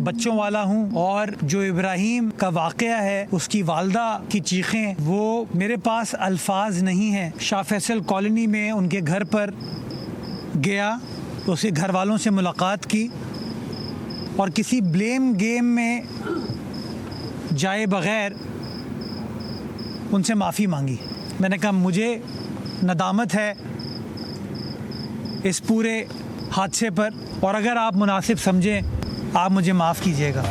बच्चों वाला हूँ और जो इब्राहिम का वाक़या है उसकी वालदा की चीखें, वो मेरे पास अल्फाज नहीं है। शाह फैसल कॉलोनी में उनके घर पर गया, उसके घर वालों से मुलाकात की और किसी ब्लेम गेम में जाए बग़ैर उनसे माफ़ी मांगी। मैंने कहा मुझे नदामत है इस पूरे हादसे पर और अगर आप मुनासिब समझें आप मुझे माफ़ कीजिएगा।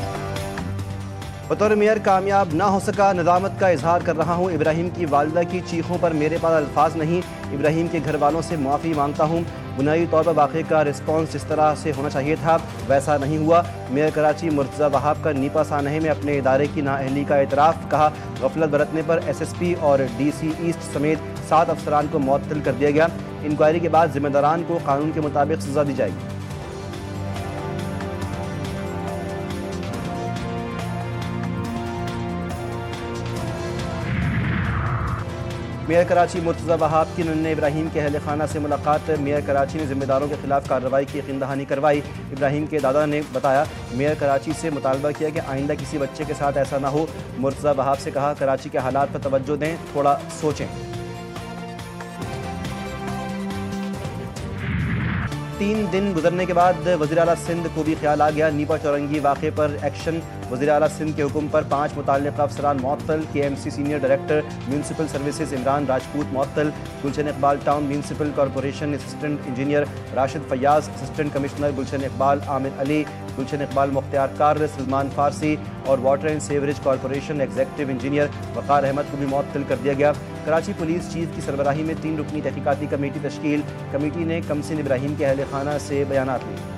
बतौर मेयर कामयाब ना हो सका, नदामत का इजहार कर रहा हूँ। इब्राहिम की वालदा की चीखों पर मेरे पास अल्फाज नहीं। इब्राहिम के घर वालों से माफ़ी मांगता हूँ। बुनियादी तौर पर वाक़े का रिस्पॉन्स जिस तरह से होना चाहिए था वैसा नहीं हुआ। मेयर कराची मुर्तज़ा वहाब का नीपा सानहे में अपने इदारे की नाअहली का एतराफ़। कहा गफलत बरतने पर SSP और DC ईस्ट समेत 7 अफसरान को मुअत्तल कर दिया गया। इंक्वायरी के बाद जिम्मेदारान को कानून के मुताबिक सज़ा दी जाएगी। मेयर कराची मुर्तज़ा वहाब की नन्हे इब्राहिम के अहल खाना से मुलाकात। मेयर कराची ने जिम्मेदारों के खिलाफ कार्रवाई की यकीन दहानी करवाई। इब्राहिम के दादा ने बताया मेयर कराची से मुतालबा किया कि आइंदा किसी बच्चे के साथ ऐसा ना हो। मुर्तज़ा वहाब से कहा कराची के हालात पर तवज्जो दें, थोड़ा सोचें। 3 दिन गुजरने के बाद वज़ीर आला सिंध को भी ख्याल आ गया। नीपा चौरंगी वाक़े पर एक्शन। वज़ीर आला सिंध के हुक्म पर 5 मुतल्लिक़ अफसरान मुअत्तल। KMC senior director municipal services Imran Rajput मुअत्तल। Gulshan Iqbal town municipal corporation assistant engineer Rashid Fayaz, assistant commissioner Gulshan Iqbal Aamir Ali, Gulshan Iqbal मुख्तियार कार सलमान फारसी और water and sewerage corporation executive engineer Waqar Ahmed को भी मुअत्तल कर दिया गया। कराची पुलिस चीफ की सरबराही में 3 रुकनी तहकीकाती कमेटी तश्कील। कमेटी ने कमसिन इब्राहिम के अहल खाना से बयानात लिए।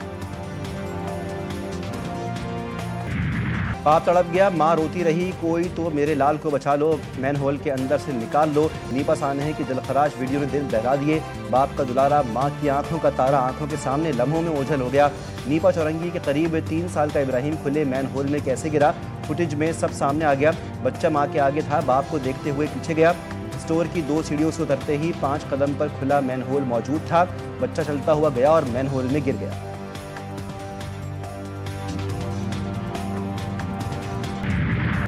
बाप तड़प गया, माँ रोती रही, कोई तो मेरे लाल को बचा लो, मैन होल के अंदर से निकाल लो। नीपा सानहे की दिलखराश वीडियो ने दिल दहला दिए। बाप का दुलारा, माँ की आंखों का तारा आंखों के सामने लम्हों में ओझल हो गया। नीपा चौरंगी के करीब 3 साल का इब्राहिम खुले मैन होल में कैसे गिरा, फुटेज में सब सामने आ गया। बच्चा माँ के आगे था, बाप को देखते हुए पीछे गया। स्टोर की 2 सीढ़ियों से उतरते ही 5 कदम पर खुला मैन होल मौजूद था। बच्चा चलता हुआ गया और मैन होल में गिर गया।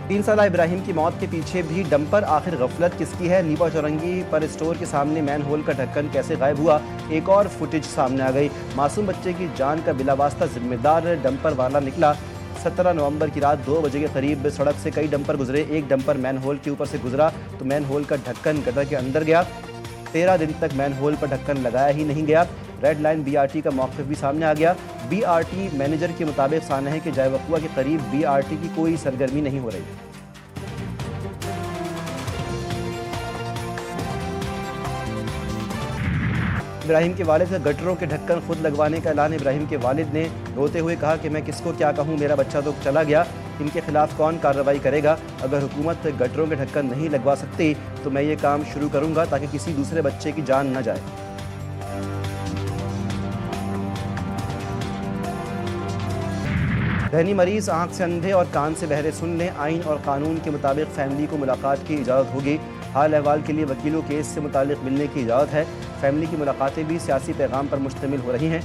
तीन साला इब्राहिम की मौत के पीछे भी डंपर आखिर गफलत किसकी है? नीपा चौरंगी पर स्टोर के सामने मैन होल का ढक्कन कैसे गायब हुआ? एक और फुटेज सामने आ गई। मासूम बच्चे की जान का बिलावास्ता जिम्मेदार डंपर वाला निकला। 17 नवंबर की रात 2 बजे के करीब सड़क से कई डंपर गुजरे। एक डंपर मैन होल के ऊपर से गुजरा तो मैन होल का ढक्कन गटर के अंदर गया। 13 दिन तक मैन होल पर ढक्कन लगाया ही नहीं गया। रेड लाइन BRT का मौक़िफ़ भी सामने आ गया। BRT मैनेजर के मुताबिक सानहे के जाए वक़ुआ के करीब BRT की कोई सरगर्मी नहीं हो रही। इब्राहिम के वालिद का गटरों के ढक्कन खुद लगवाने का ऐलान। इब्राहिम के वालिद ने रोते हुए कहा कि मैं किसको क्या कहूँ, मेरा बच्चा तो चला गया, इनके खिलाफ कौन कार्रवाई करेगा? अगर हुकूमत गटरों के ढक्कन नहीं लगवा सकती तो मैं ये काम शुरू करूँगा ताकि किसी दूसरे बच्चे की जान न जाए। ज़हनी मरीज आँख से अंधे और कान से बहरे सुन लें। आइन और कानून के मुताबिक फैमिली को मुलाकात की इजाज़त होगी। हाल अहवाल के लिए वकीलों केस से मुतालिक मिलने की इजाज़त है। फैमिली की मुलाकातें भी सियासी पैगाम पर मुश्तमिल हो रही हैं,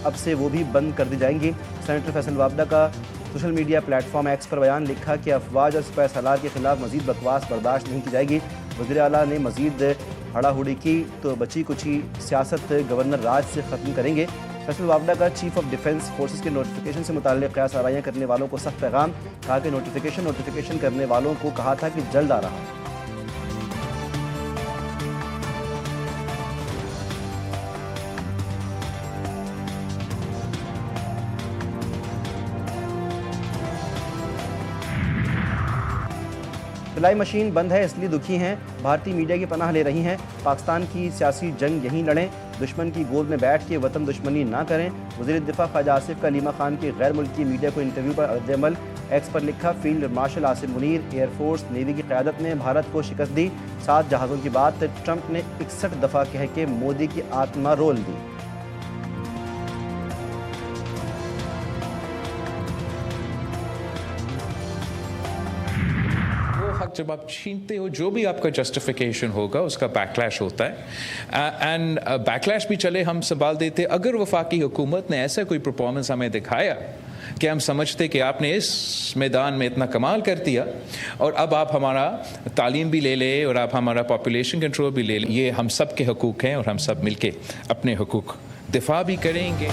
अब से वो भी बंद कर दी जाएंगी। सेनेटर फैसल वाबदा का सोशल मीडिया प्लेटफॉर्म एक्स पर बयान लिखा कि अफवाज और सिपह सालार के खिलाफ मजीद बकवास बर्दाश्त नहीं की जाएगी। वज़ीर आला ने मजीद हड़ाहुड़ी की तो बची कुची सियासत गवर्नर राज से ख़त्म करेंगे। फैसल वाबदा का चीफ ऑफ डिफेंस फोर्सेस के नोटिफिकेशन से मुताल्लिक़ क़यास आराइयाँ करने वालों को सख्त पैगाम। कहा कि नोटिफिकेशन करने वालों को कहा था कि जल्द आ रहा है। सिलाई मशीन बंद है इसलिए दुखी हैं, भारतीय मीडिया की पनाह ले रही हैं। पाकिस्तान की सियासी जंग यहीं लड़ें, दुश्मन की गोद में बैठ के वतन दुश्मनी ना करें। वज़ीर दिफा ख्वाजा आसिफ का अलीमा खान की गैर मुल्की मीडिया को इंटरव्यू पर रद्द-ए-अमल। एक्स पर लिखा field marshal Asim Munir air force navy की क़यादत ने भारत को शिकस्त दी। 7 जहाज़ों की बात ट्रंप ने 61 दफ़ा कह के मोदी की आत्मा रोल दी। जब आप छीनते हो जो भी आपका जस्टिफिकेशन होगा उसका बैकलैश होता है एंड बैकलैश भी चले हम संभाल देते। अगर वफाकी हुकूमत ने ऐसा कोई परफॉर्मेंस हमें दिखाया कि हम समझते कि आपने इस मैदान में इतना कमाल कर दिया और अब आप हमारा तालीम भी ले लें और आप हमारा पॉपुलेशन कंट्रोल भी ले लें, ये हम सब के हकूक़ हैं और हम सब मिलके अपने हकूक़ दिफा भी करेंगे।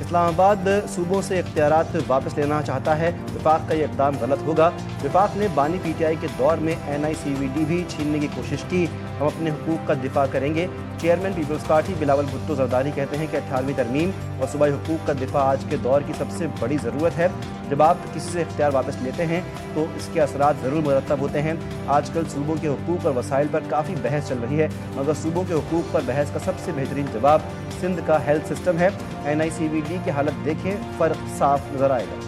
इस्लामाबाद सूबों से इख्तियारात वापस लेना चाहता है। वफाक का ये इक़दाम गलत होगा। वफाक ने बानी पीटीआई के दौर में NICVD भी छीनने की कोशिश की। हम अपने हुकूक का दिफा करेंगे। चेयरमैन पीपल्स पार्टी बिलावल भुट्टो जरदारी कहते हैं कि 18वीं तरमीम और सूबाई हुकूक का दिफा आज के दौर की सबसे बड़ी ज़रूरत है। जब आप किसी से इख्तियार वापस लेते हैं तो इसके असरात ज़रूर मुरतब होते हैं। आजकल सूबों के हुकूक और वसाइल पर काफ़ी बहस चल रही है, मगर सूबों के हुकूक पर बहस का सबसे बेहतरीन जवाब सिंध का हेल्थ सिस्टम है। NICVD की हालत देखें, फ़र्क साफ नज़र आएगा।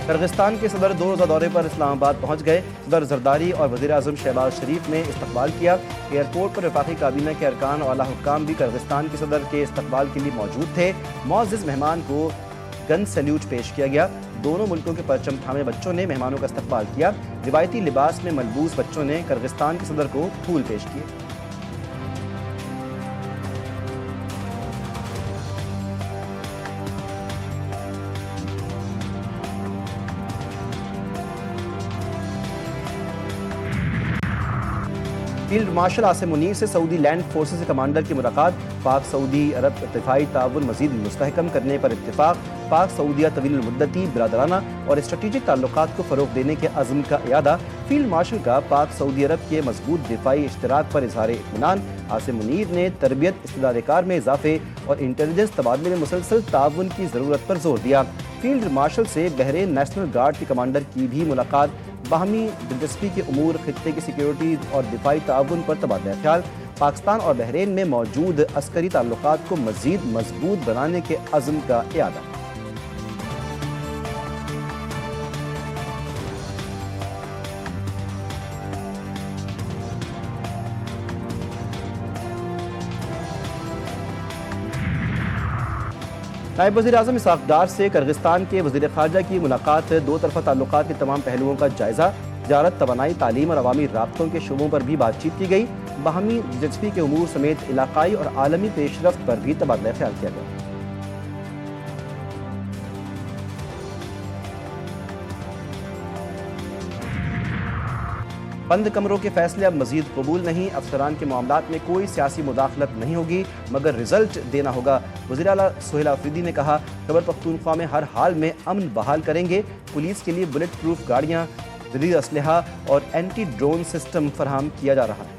किर्गिस्तान के सदर 2 रोज़ा दौरे पर इस्लामाबाद पहुंच गए। सदर जरदारी और वज़ीर आज़म शहबाज शरीफ ने इस्तकबाल किया। एयरपोर्ट पर वफाकी काबीना के अरकान और आला हुक्काम भी किर्गिस्तान के सदर के इस्तकबाल के लिए मौजूद थे। मुअज़्ज़िज़ मेहमान को गन सैल्यूट पेश किया गया। दोनों मुल्कों के परचम थामे बच्चों ने मेहमानों का इस्तकबाल किया। रिवायती लिबास में मलबूस बच्चों ने किर्गिस्तान के सदर को फूल पेश किए। फील्ड मार्शल आसिम मुनीर से सऊदी लैंड फोर्सेस के कमांडर की मुलाकात। पाक सऊदी अरब दिफाई ताउन मजीद मुस्तहकम करने पर इत्तेफाक। पाक सऊदिया तवील मुद्दती बिरादराना और स्ट्रेटेजिक ताल्लुकात को फ़रोग़ देने के अज़्म का इयादा। फील्ड मार्शल का पाक सऊदी अरब के मजबूत दिफाई इश्तराक पर इज़हार इत्मीनान। आसिम मुनीर ने तरबियत, इस्तिदाद-ए-कार में इजाफे और इंटेलिजेंस तबादले में मुसलसल ताउन की ज़रूरत पर जोर दिया। फील्ड मार्शल से बहरीन नेशनल गार्ड के कमांडर की भी मुलाकात। बाहमी दिलचस्पी के उमूर, खित्ते की सिक्योरिटी और दिफाई ताउन पर तबादला ख्याल। पाकिस्तान और बहरीन में मौजूद अस्करी ताल्लुकात को मज़ीद मजबूत बनाने के अज़्म का इयादा। नायब वज़ीर आज़म इसहाक़ डार से किर्गिस्तान के वज़ीर ख़ारजा की मुलाकात। 2 तरफ़ा ताल्लुकात के तमाम पहलुओं का जायज़ा। तिजारत, तवानाई, तालीम और अवामी राब्तों के शोबों पर भी बातचीत की गई। बाहमी दिलचस्पी के उमूर समेत इलाकाई और आलमी पेशरफ्त पर भी तबादला ख्याल किया गया। बंद कमरों के फैसले अब मजीद कबूल नहीं। अफसरान के मामलात में कोई सियासी मुदाखलत नहीं होगी, मगर रिजल्ट देना होगा। वज़ीर आला सुहेल आफरीदी ने कहा, खैबर पख्तूनख्वा में हर हाल में अमन बहाल करेंगे। पुलिस के लिए बुलेट प्रूफ गाड़ियाँ, जदीद असलहा और एंटी ड्रोन सिस्टम फराहम किया जा रहा है।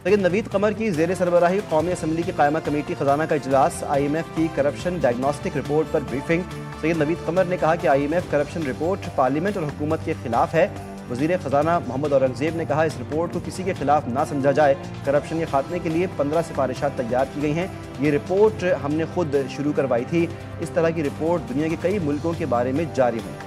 लेकिन नवीद कमर की ज़ेर सरबराही कौमी असम्बली की कायमा कमेटी खजाना का इजलास। IMF की करप्शन डायग्नोस्टिक रिपोर्ट पर ब्रीफिंग। सैयद नवीद कमर ने कहा कि IMF करप्शन रिपोर्ट पार्लियामेंट और हुकूमत के खिलाफ है। वज़ीर ख़जाना मोहम्मद औरंगज़ेब ने कहा, इस रिपोर्ट को किसी के खिलाफ ना समझा जाए। करप्शन के खात्मे के लिए 15 सिफारिशात तैयार की गई हैं। ये रिपोर्ट हमने खुद शुरू करवाई थी। इस तरह की रिपोर्ट दुनिया के कई मुल्कों के बारे में जारी हुई।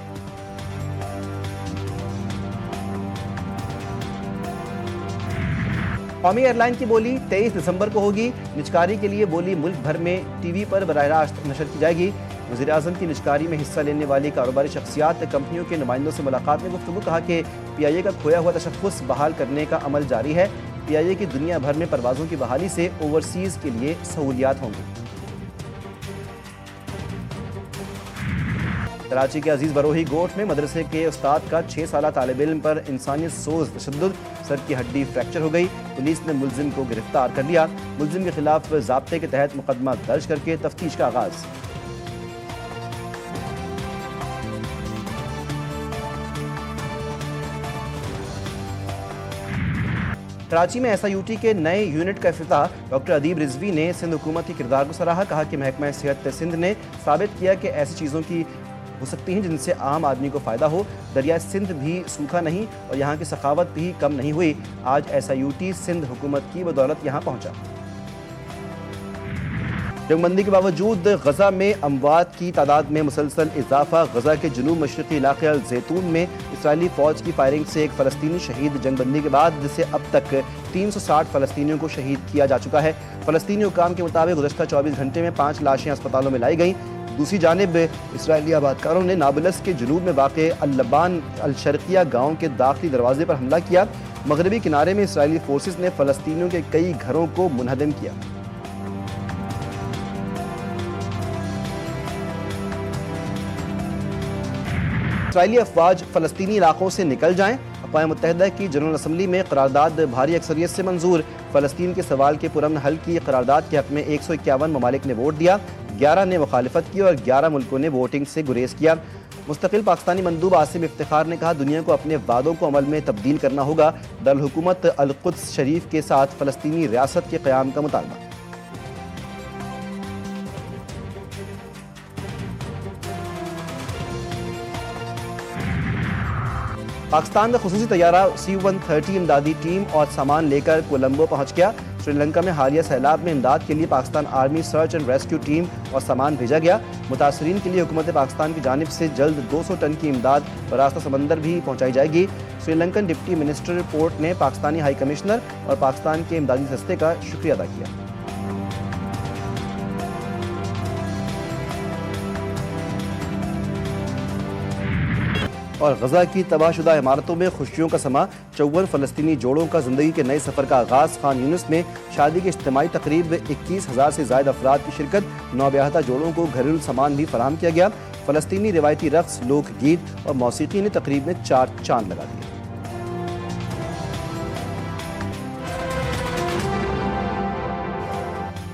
कौमी एयरलाइन की बोली 23 दिसंबर को होगी। निजकारी के लिए बोली मुल्क भर में टीवी पर बराह रास्त नशर की जाएगी। वज़ीर आज़म की निजकारी में हिस्सा लेने वाली कारोबारी शख्सियात, कंपनियों के नुमाइंदों से मुलाकात में गुफ्तगू। कहा कि PIA का खोया हुआ तशख़्ख़ुस बहाल करने का अमल जारी है। PIA की दुनिया भर में परवाज़ों की बहाली से ओवरसीज़ के लिए सहूलियात होंगी। कराची के अजीज़ बरोही गोठ में मदरसे के उस्ताद का 6 साला तालिब इल्म पर इंसानियत सोज तशद्दुद, सर की हड्डी फ्रैक्चर हो गई। पुलिस ने मुलजिम को गिरफ्तार कर लिया। मुलजिम के खिलाफ ज़ाब्ते के तहत मुकदमा दर्ज करके तफ्तीश का आगाज़। कराची में SIUT के नए यूनिट का इफ्तिताह। डॉक्टर अदीब रिजवी ने सिंध हुकूमत के किरदार को सराहा। कहा कि महकमा सेहत सिंध ने साबित किया कि ऐसी चीज़ों की हो सकती हैं जिनसे आम आदमी को फ़ायदा हो। दरिया सिंध भी सूखा नहीं और यहाँ की सखावत भी कम नहीं हुई। आज SIUT सिंध हुकूमत की बदौलत यहाँ पहुँचा। जंगबंदी के बावजूद गजा में अमवात की तादाद में मुसलसल इजाफा। गजा के जुनूब मशरकी इलाके अल जैतून में इसराइली फौज की फायरिंग से एक फ़लस्तीनी शहीद। जंगबंदी के बाद से अब तक 360 फ़लस्तीनियों को शहीद किया जा चुका है। फ़लस्तीनी हुक्काम के मुताबिक गुज़श्ता 24 घंटे में 5 लाशें अस्पतालों में लाई गईं। दूसरी जानिब इसराइली आबादकारों ने नाबलस के जुनूब में वाक़े अल-लबान अल-शर्किया गाँव के दाखिली दरवाजे पर हमला किया। मगरबी किनारे में इसराइली फोर्सेस ने फ़लस्तीनियों के कई घरों को मुनहदम किया। इसराइली अफवाज फ़लस्तीनी इलाकों से निकल जाएं। अक़वाम मुत्तहिदा की जनरल असम्बली में करारदाद भारी अक्सरियत से मंजूर। फ़लस्तीन के सवाल के पुरअमन हल की करारदाद के हक़ में 151 ममालिक ने वोट दिया। 11 ने मुखालिफत की और 11 मुल्कों ने वोटिंग से गुरेज किया। मुस्तकिल पाकिस्तानी मंदूब आसिम इफ्तिखार ने कहा, दुनिया को अपने वादों को अमल में तब्दील करना होगा। दारुल हुकूमत अल-कुद्स शरीफ के साथ फ़लस्तीनी रियासत के क़याम का मुतालबा। पाकिस्तान का खुसूसी तैयारा C-130 इमदादी टीम और सामान लेकर कोलंबो पहुंच गया। श्रीलंका में हालिया सैलाब में इमदाद के लिए Pakistan army search and rescue team और सामान भेजा गया। मुतासरीन के लिए हुकूमत पाकिस्तान की जानिब से जल्द 200 टन की इमदाद बरास्ता समंदर भी पहुंचाई जाएगी। श्रीलंकन डिप्टी मिनिस्टर पोर्ट ने पाकिस्तानी हाई कमिश्नर और पाकिस्तान के इमदादी दस्ते का शुक्रिया अदा किया। और गजा की तबाहशुदा इमारतों में खुशियों का समा। 54 फ़लस्तीनी जोड़ों का ज़िंदगी के नए सफ़र का आगाज़। खान यूनिस में शादी की इज्तिमाई तकरीब, 21,000 से ज़ायद अफराद की शिरकत। नौब्याहता जोड़ों को घरेलू सामान भी फराहम किया गया। फ़लस्तीनी रिवायती रक़्स, लोक गीत और मौसीकी ने तकरीब में 4 चांद लगा दिए।